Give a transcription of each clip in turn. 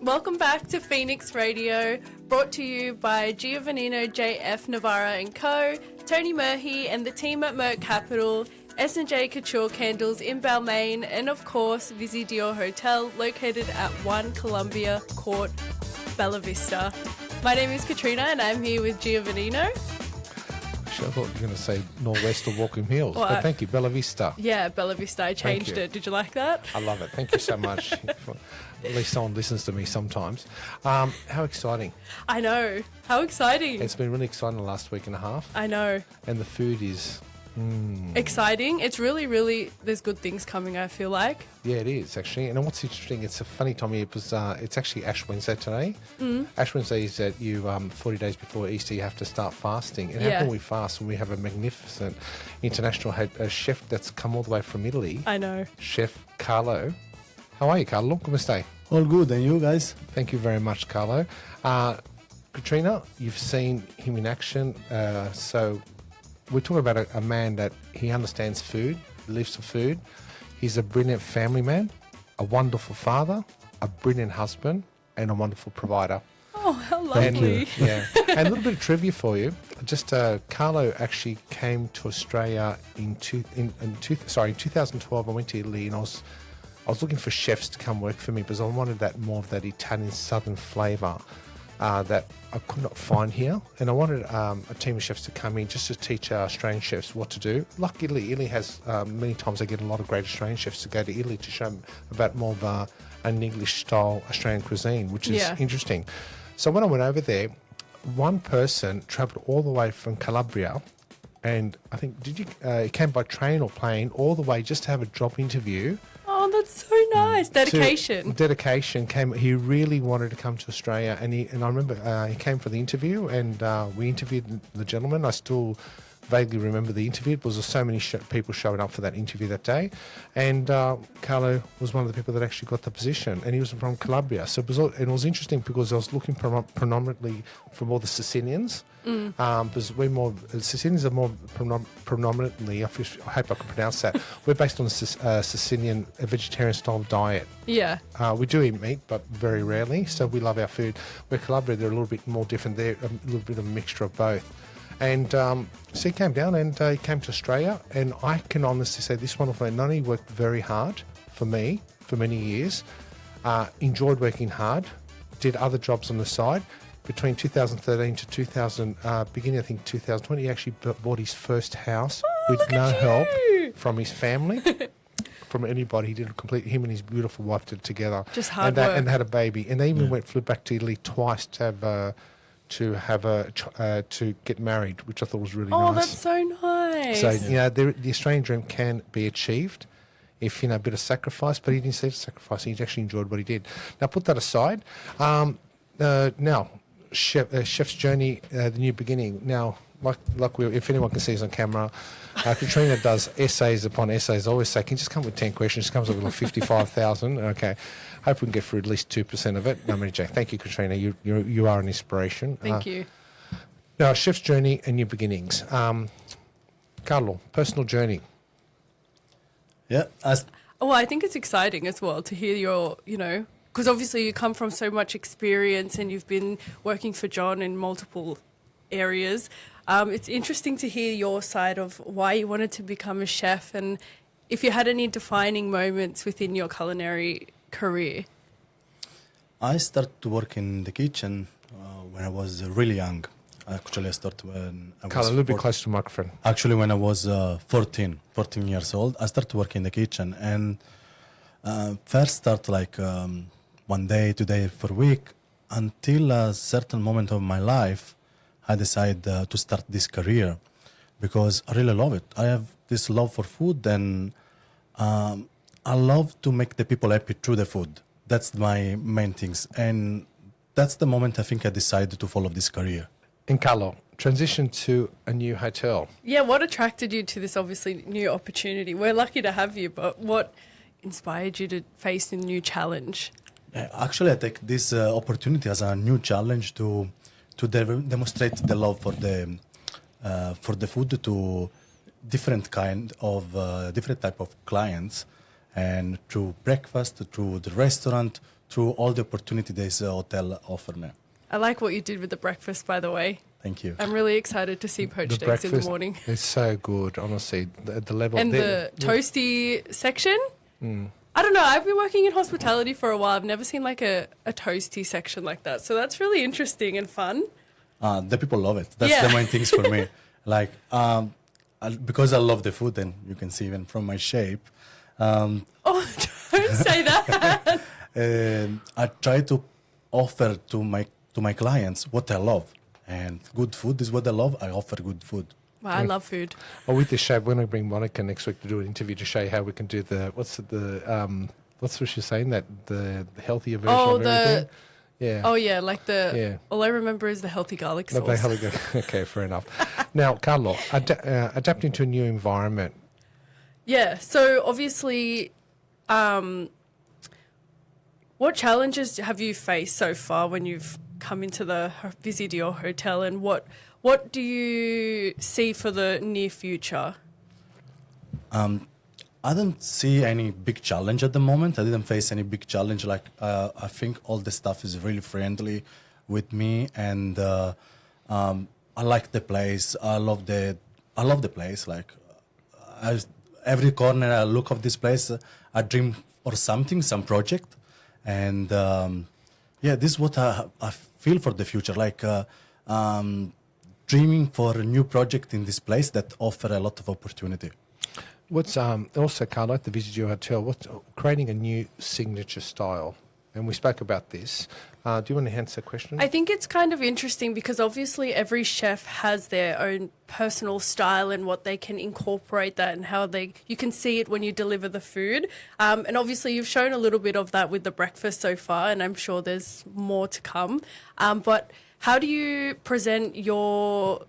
Welcome back to Phoenix Radio, brought to you by Giovannino JF Navarra & Co, Tony Murphy and the team at Merck Capital, S&J Couture Candles in Balmain, and of course Visy Dior Hotel located at 1 Columbia Court, Bella Vista. My name is Katrina and I'm here with Giovannino. Actually, I thought you were going to say Northwest or Walking Hills, but thank you, Bella Vista. Yeah, Bella Vista. I changed it. Did you like that? I love it. Thank you so much. At least someone listens to me sometimes. How exciting. I know. How exciting. It's been really exciting the last week and a half. I know. And the food is... exciting. It's really, there's good things coming, I feel like. Yeah, it is, actually. And what's interesting, it's a funny time of year. It's actually Ash Wednesday today. Ash Wednesday is that you, 40 days before Easter, you have to start fasting. And how can we fast when we have a magnificent international chef that's come all the way from Italy? I know. Chef Carlo. How are you, Carlo? Come stay. All good, and you guys? Thank you very much, Carlo. Katrina, you've seen him in action. So we're talking about a man that he understands food, lives for food. He's a brilliant family man, a wonderful father, a brilliant husband, and a wonderful provider. Oh, how lovely. Yeah. And a little bit of trivia for you. Just Carlo actually came to Australia in 2012. I went to Italy and I was looking for chefs to come work for me because I wanted that more of that Italian southern flavour that I could not find here. And I wanted a team of chefs to come in just to teach our Australian chefs what to do. Like Italy. Italy has, many times I get a lot of great Australian chefs to go to Italy to show them about more of an English-style Australian cuisine, which is interesting. So when I went over there, one person travelled all the way from Calabria, and I think, he came by train or plane all the way just to have a job interview. Oh, that's so nice. Dedication. Dedication came. He really wanted to come to Australia, and I remember he came for the interview, and we interviewed the gentleman. I still vaguely remember the interview because there were so many people showing up for that interview that day, and Carlo was one of the people that actually got the position, and he was from Calabria. So it was interesting because I was looking predominantly from all the Sicilians. Because Sicilians are more predominantly, I hope I can pronounce that, we're based on a Sicilian vegetarian style diet. Yeah. We do eat meat, but very rarely, so we love our food. Where Calabria, they're a little bit more different. They're a little bit of a mixture of both. And so he came down and he came to Australia, and I can honestly say this wonderful man not only worked very hard for me for many years, enjoyed working hard, did other jobs on the side. Between 2013 to beginning I think 2020, he actually bought his first house with no help from his family, from anybody. He did him and his beautiful wife did it together. Just hard work. And had a baby, and they even flew back to Italy twice to get married, which I thought was really nice. Oh, that's so nice. So the Australian dream can be achieved if a bit of sacrifice, but he didn't see the sacrifice. He actually enjoyed what he did. Now put that aside. Now. Chef's journey, the new beginning. Now, if anyone can see us on camera, Katrina does essays upon essays. I always say, can you just come with 10 questions? She comes up with like 55,000. Okay. Hope we can get through at least 2% of it. No, I'm joking. Thank you, Katrina. You are an inspiration. Thank you. Now, chef's journey and new beginnings. Carlo, personal journey. Yeah. I think it's exciting as well to hear your, because obviously you come from so much experience and you've been working for John in multiple areas. It's interesting to hear your side of why you wanted to become a chef and if you had any defining moments within your culinary career. I started to work in the kitchen when I was really young. Actually, I started when I was... Carlo, a little bit closer to the microphone. Actually, when I was 14 years old, I started working in the kitchen, and first start like 1 day, 2 days per week, until a certain moment of my life, I decided to start this career because I really love it. I have this love for food, and I love to make the people happy through the food. That's my main things, and that's the moment I think I decided to follow this career. And Carlo, transition to a new hotel. Yeah, what attracted you to this obviously new opportunity? We're lucky to have you, but what inspired you to face a new challenge? Actually, I take this opportunity as a new challenge to demonstrate the love for the food to different type of clients, and through breakfast, through the restaurant, through all the opportunity this hotel offer me. I like what you did with the breakfast, by the way. Thank you. I'm really excited to see poached eggs in the morning. It's so good, honestly. The level And the toasty section. I don't know. I've been working in hospitality for a while. I've never seen like a toasty section like that. So that's really interesting and fun. The people love it. That's the main things for me. Like, because I love the food, and you can see even from my shape. Oh, don't say that. I try to offer to my clients what I love, and good food is what I love. I offer good food. Wow, I love food. Well, with this show, we're going to bring Monica next week to do an interview to show you how we can do what's what she's saying, that the healthier version of everything. Yeah. Oh, yeah, like all I remember is the healthy garlic sauce. Okay, fair enough. Now, Carlo, adapting to a new environment. Yeah, so obviously, what challenges have you faced so far when you've come into the Visy Dior hotel, and what do you see for the near future? I don't see any big challenge at the moment. I didn't face any big challenge. Like, I think all the staff is really friendly with me, and I like the place. I love the place. Like, every corner I look of this place, I dream for something, some project, and this is what I feel for the future. Like, dreaming for a new project in this place that offer a lot of opportunity. What's also, Carlo, at the Visy Dior Hotel, what's creating a new signature style? And we spoke about this. Do you want to answer the question? I think it's kind of interesting because obviously every chef has their own personal style and what they can incorporate that and how you can see it when you deliver the food. And obviously you've shown a little bit of that with the breakfast so far, and I'm sure there's more to come. But how do you present your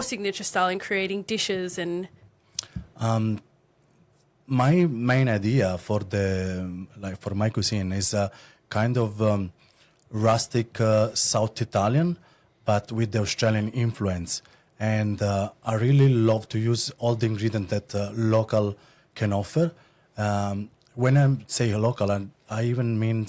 signature style in creating dishes and... My main idea for my cuisine is kind of rustic South Italian, but with the Australian influence. And I really love to use all the ingredients that local can offer. When I say local, I even mean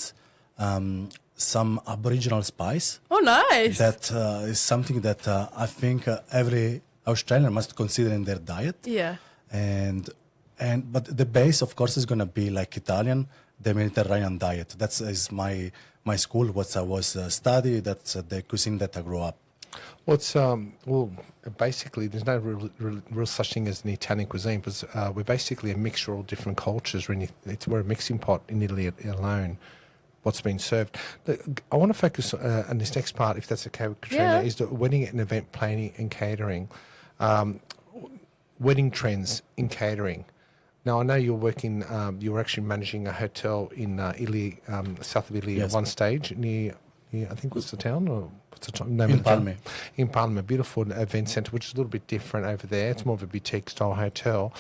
some Aboriginal spice. Oh, nice! That is something that I think every Australian must consider in their diet. Yeah. But the base, of course, is going to be like Italian, the Mediterranean diet. That is my school, what I was studying. That's the cuisine that I grew up. Basically, there's no real such thing as an Italian cuisine, because we're basically a mixture of different cultures. We're a mixing pot in Italy alone. What's been served. I want to focus on this next part, if that's okay with Katrina, is the wedding and event planning and catering. Wedding trends in catering. Now, I know you're working, you were actually managing a hotel in Italy, south of Italy, at one stage, near, I think, what's the town? Or what's the name of the town? In Palma. Beautiful event centre, which is a little bit different over there. It's more of a boutique-style hotel.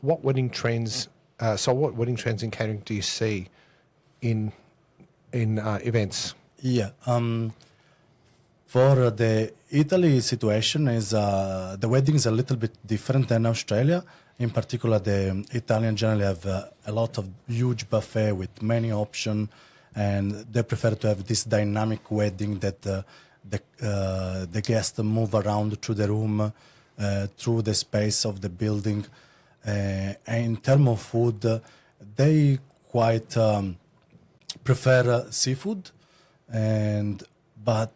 What wedding trends in catering do you see in events? Yeah. For the Italy situation, is the wedding is a little bit different than Australia. In particular, the Italian generally have a lot of huge buffet with many options, and they prefer to have this dynamic wedding that the guests move around through the room, through the space of the building. And in terms of food, they quite prefer seafood, but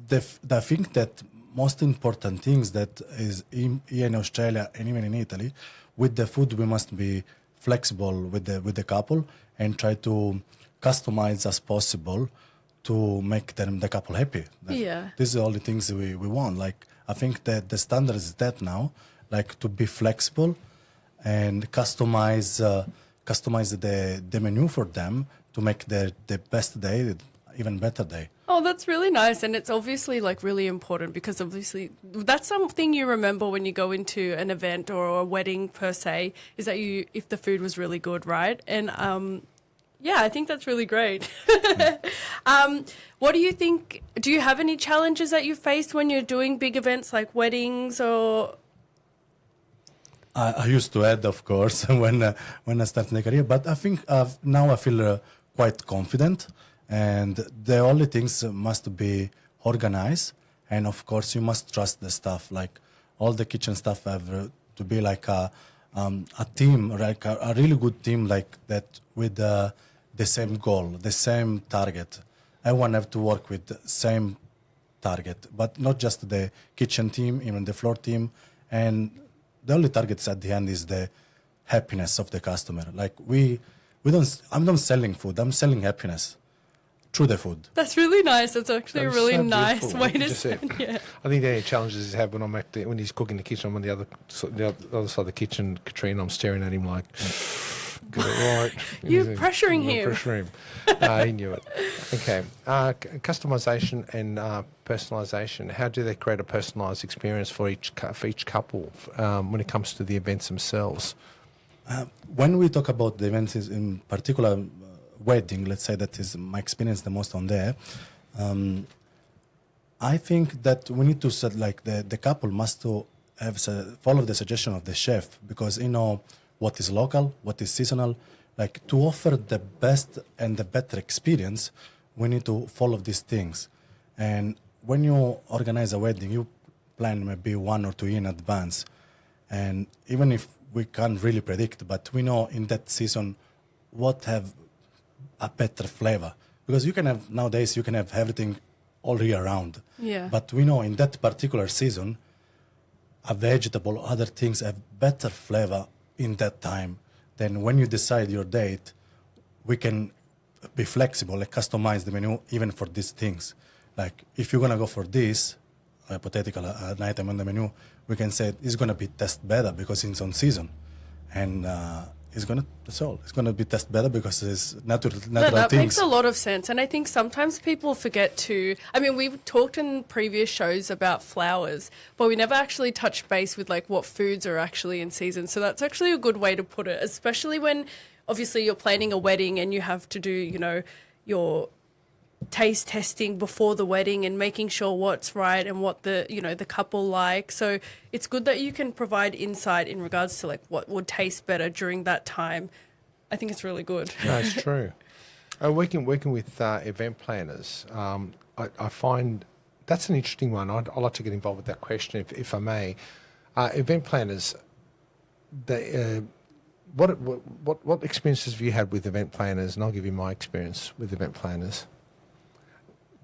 I think that most important things that is here in Australia and even in Italy, with the food we must be flexible with the couple and try to customize as possible to make the couple happy. Yeah. These are all the things we want. Like, I think that the standard is that now, like, to be flexible and customize the menu for them to make the best day even better day. Oh, that's really nice. And it's obviously like really important because obviously that's something you remember when you go into an event or a wedding per se, is that if the food was really good, right? And I think that's really great. What do you think, do you have any challenges that you faced when you're doing big events like weddings or? I used to add, of course, when I started my career. But I think now I feel quite confident, and the only things must be organized, and of course you must trust the staff. Like all the kitchen staff have to be like a team, like a really good team, like that with the same goal, the same target. Everyone have to work with the same target, but not just the kitchen team, even the floor team, and the only targets at the end is the happiness of the customer. Like I'm not selling food, I'm selling happiness through the food. That's really nice. That's actually a really so nice beautiful. way to Just say said. it. Yeah. I think the only challenges he's had when he's cooking in the kitchen, I'm on the other side of the kitchen, Katrina, I'm staring at him like, get it right. You're pressuring him. Pressure him. He knew it. Okay. Customization and personalisation. How do they create a personalised experience for each couple when it comes to the events themselves? When we talk about the events, in particular wedding, let's say that is my experience the most on there. I think that we need to set like the couple must to have follow the suggestion of the chef, because you know what is local, what is seasonal. Like to offer the best and the better experience, we need to follow these things. And when you organize a wedding, you plan maybe 1 or 2 years in advance. And even if we can't really predict, but we know in that season what have a better flavor. Because nowadays you can have everything all year round. Yeah. But we know in that particular season, a vegetable, other things have better flavor in that time. Then when you decide your date, we can be flexible and customize the menu even for these things. Like if you're gonna go for this, hypothetical an item on the menu, we can say it's gonna be test better because it's on season, and that's all. It's gonna be test better because it's natural That things. makes a lot of sense. And I think sometimes people forget to, I mean, we've talked in previous shows about flowers, but we never actually touched base with like what foods are actually in season. So that's actually a good way to put it, especially when obviously you're planning a wedding and you have to do, you know, your taste testing before the wedding and making sure what's right and what the, you know, the couple like. So it's good that you can provide insight in regards to like what would taste better during that time. I think it's really good. That's true. Working with event planners, I find that's an interesting one. I'd like to get involved with that question if I may. Event planners, what experiences have you had with event planners? And I'll give you my experience with event planners.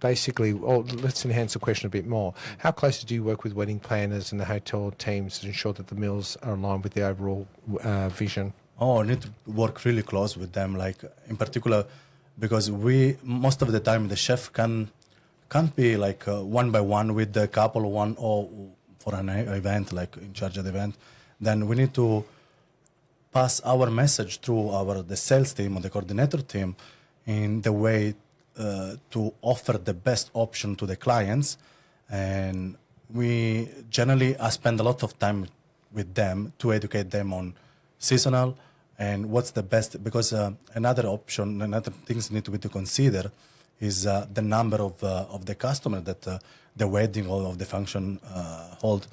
Basically, let's enhance the question a bit more. How closely do you work with wedding planners and the hotel teams to ensure that the meals are aligned with the overall vision? Oh, I need to work really close with them, like in particular, because most of the time the chef can't be like one by one with the couple, one or for an event, like in charge of the event. Then we need to pass our message through the sales team or the coordinator team in the way to offer the best option to the clients. And we generally spend a lot of time with them to educate them on seasonal and what's the best, because another things need to be to consider is the number of the customer that the wedding or of the function hold.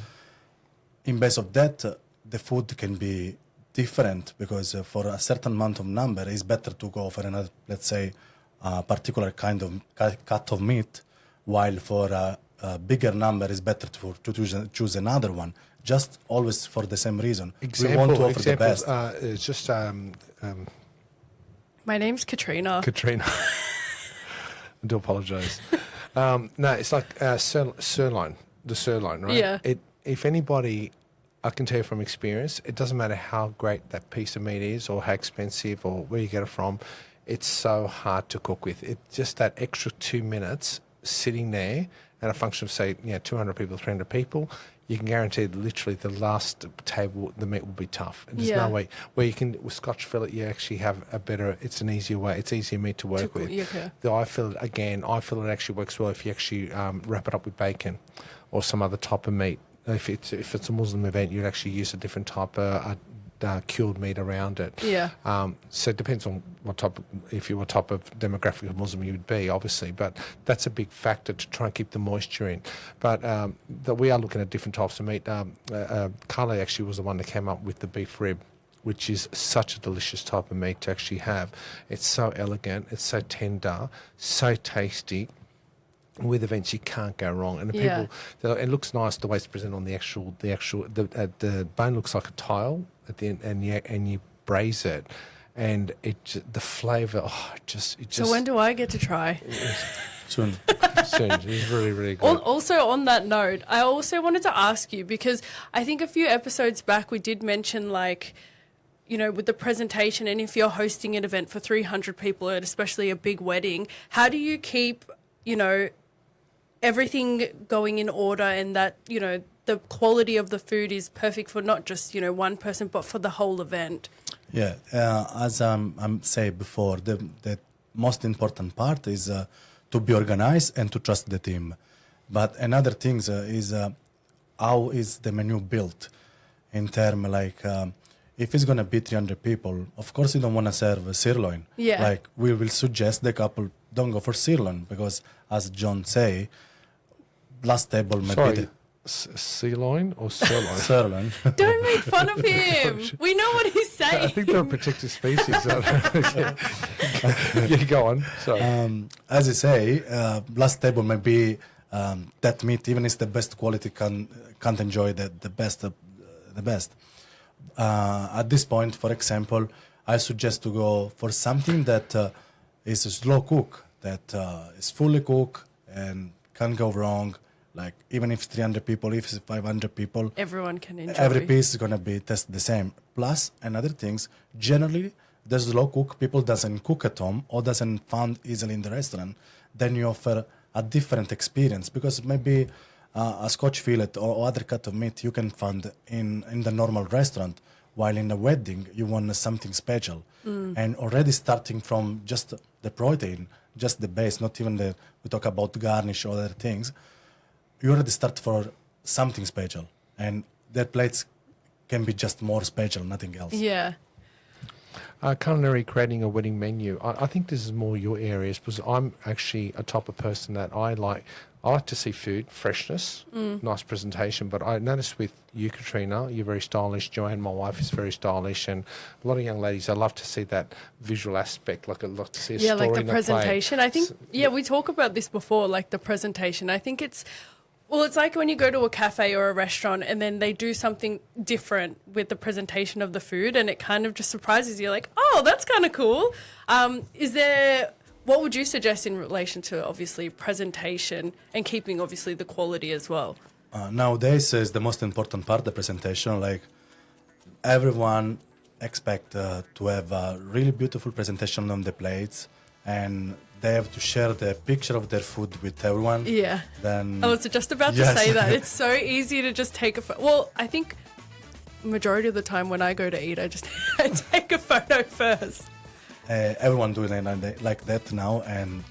In base of that, the food can be different, because for a certain amount of number, it's better to go for another, let's say, a particular kind of cut of meat, while for a bigger number, it's better to choose another one, just always for the same reason. We want to offer the best. It's just My name's Katrina. Katrina. I do apologise. No, it's like sirloin, the sirloin, right? Yeah. If anybody, I can tell you from experience, it doesn't matter how great that piece of meat is or how expensive or where you get it from, it's so hard to cook with. It's just that extra 2 minutes sitting there at a function of, say, 200 people, 300 people, you can guarantee literally the last table, the meat will be tough. And there's no way. Where you can, with Scotch fillet, you actually have it's an easier way. It's easier meat to work with. Okay. The eye fillet, again, it actually works well if you actually wrap it up with bacon or some other type of meat. If it's a Muslim event, you'd actually use a different type of cured meat around it. Yeah. So it depends on if you were type of demographic of Muslim you would be, obviously, but that's a big factor to try and keep the moisture in. But that we are looking at different types of meat. Carlo actually was the one that came up with the beef rib, which is such a delicious type of meat to actually have. It's so elegant, it's so tender, so tasty. With events, you can't go wrong, and the people. It looks nice the way it's presented on the bone looks like a tile at the end, and you braise it, and the flavour. It just. So when do I get to try? Soon. Soon. It's really, really good. Also, on that note, I also wanted to ask you, because I think a few episodes back we did mention, like, you know, with the presentation, and if you're hosting an event for 300 people, and especially a big wedding, how do you keep, you know, everything going in order, and that, you know, the quality of the food is perfect for not just, you know, one person, but for the whole event? Yeah, as I'm saying before, the most important part is to be organized and to trust the team. But another thing is how is the menu built in terms like if it's going to be 300 people, of course you don't want to serve sirloin. Yeah. Like we will suggest the couple don't go for sirloin because, as John say, last table might be the sirloin or sirloin? sirloin. Don't make fun of him. We know what he's saying. I think they're a protected species. Yeah, go on. Sorry. As you say, last table might be that meat, even if it's the best quality, can't enjoy the best. At this point, for example, I suggest to go for something that is a slow cook, that is fully cooked and can't go wrong. Like even if it's 300 people, if it's 500 people, everyone can enjoy. Every piece is going to be tested the same. Plus, another things, generally, the slow cook people doesn't cook at home or doesn't find easily in the restaurant. Then you offer a different experience, because maybe a Scotch fillet or other cut of meat you can find in the normal restaurant, while in a wedding you want something special. And already starting from just the protein, just the base, not even we talk about garnish or other things, you already start for something special, and their plates can be just more special, nothing else. Yeah. Culinary, creating a wedding menu. I think this is more your areas, because I'm actually a type of person that I like to see food, freshness, nice presentation. But I noticed with you, Katrina, you're very stylish. Joanne, my wife, is very stylish. And a lot of young ladies, I love to see that visual aspect. Like I love to see a story like the in a presentation. play. I think, we talk about this before, like the presentation. I think it's like when you go to a cafe or a restaurant and then they do something different with the presentation of the food, and it kind of just surprises you, like, oh, that's kind of cool. What would you suggest in relation to, obviously, presentation and keeping, obviously, the quality as well? Nowadays is the most important part, the presentation. Like everyone expect to have a really beautiful presentation on the plates, and they have to share the picture of their food with everyone. Yeah. Then I was just about to say that. It's so easy to just take a photo. Well, I think majority of the time when I go to eat, I just take a photo first. Everyone doing it like that now, and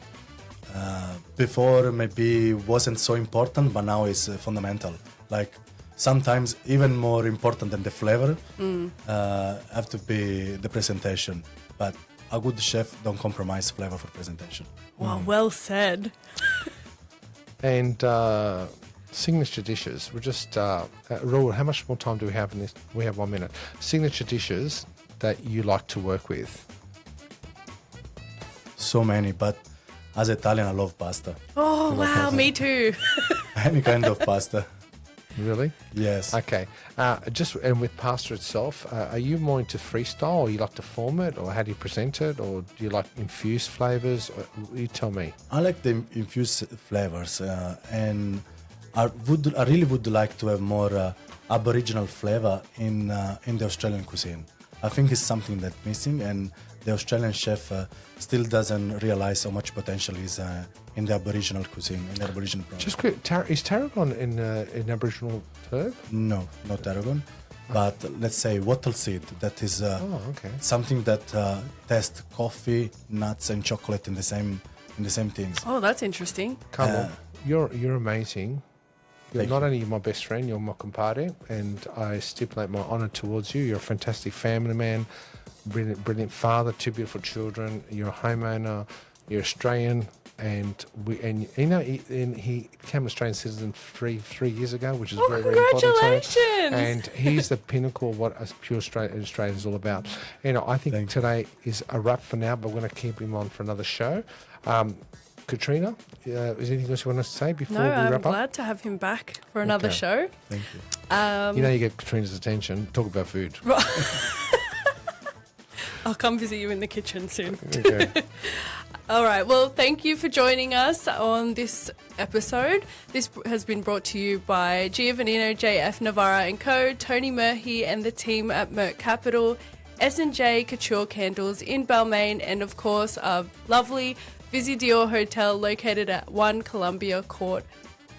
before maybe wasn't so important, but now it's fundamental. Like sometimes even more important than the flavor have to be the presentation. But a good chef don't compromise flavor for presentation. Wow, well said. And signature dishes. We're just Raul, how much more time do we have in this? We have 1 minute. Signature dishes that you like to work with. So many, but as Italian, I love pasta. Oh, wow, me too. Any kind of pasta. Really? Yes. Okay. And with pasta itself, are you more into freestyle, or you like to form it, or how do you present it, or do you like infused flavors? You tell me. I like the infused flavors, and I really would like to have more Aboriginal flavor in the Australian cuisine. I think it's something that's missing, and the Australian chef still doesn't realize how much potential is in the Aboriginal cuisine, in the Aboriginal product. Just quick, is tarragon in Aboriginal herb? No, not tarragon, but let's say wattle seed. That is something that tastes coffee, nuts, and chocolate in the same things. Oh, that's interesting. Carlo, you're amazing. You're Thank not you. only my best friend, you're my compadre, and I stipulate my honour towards you. You're a fantastic family man, brilliant father, 2 beautiful children. You're a homeowner. You're Australian, and he became an Australian citizen three years ago, which is very important to him. Congratulations! And he's the pinnacle of what a pure Australian is all about. I think Thank you. today is a wrap for now, but we're going to keep him on for another show. Katrina, is there anything else you want us to say before No, we I'm wrap up? glad to have him back for another Okay. show. Thank you. You get Katrina's attention. Talk about food. I'll come visit you in the kitchen soon. Okay. All right. Well, thank you for joining us on this episode. This has been brought to you by Giovannino, JF Navarra and Co., Tony Murphy and the team at Merck Capital, S&J Couture Candles in Balmain, and of course our lovely Visy Dior Hotel located at 1 Columbia Court,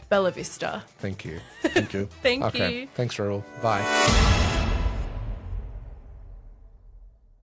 Bella Vista. Thank you. Thank you. Thank Okay. you. Thanks, Raul. Bye.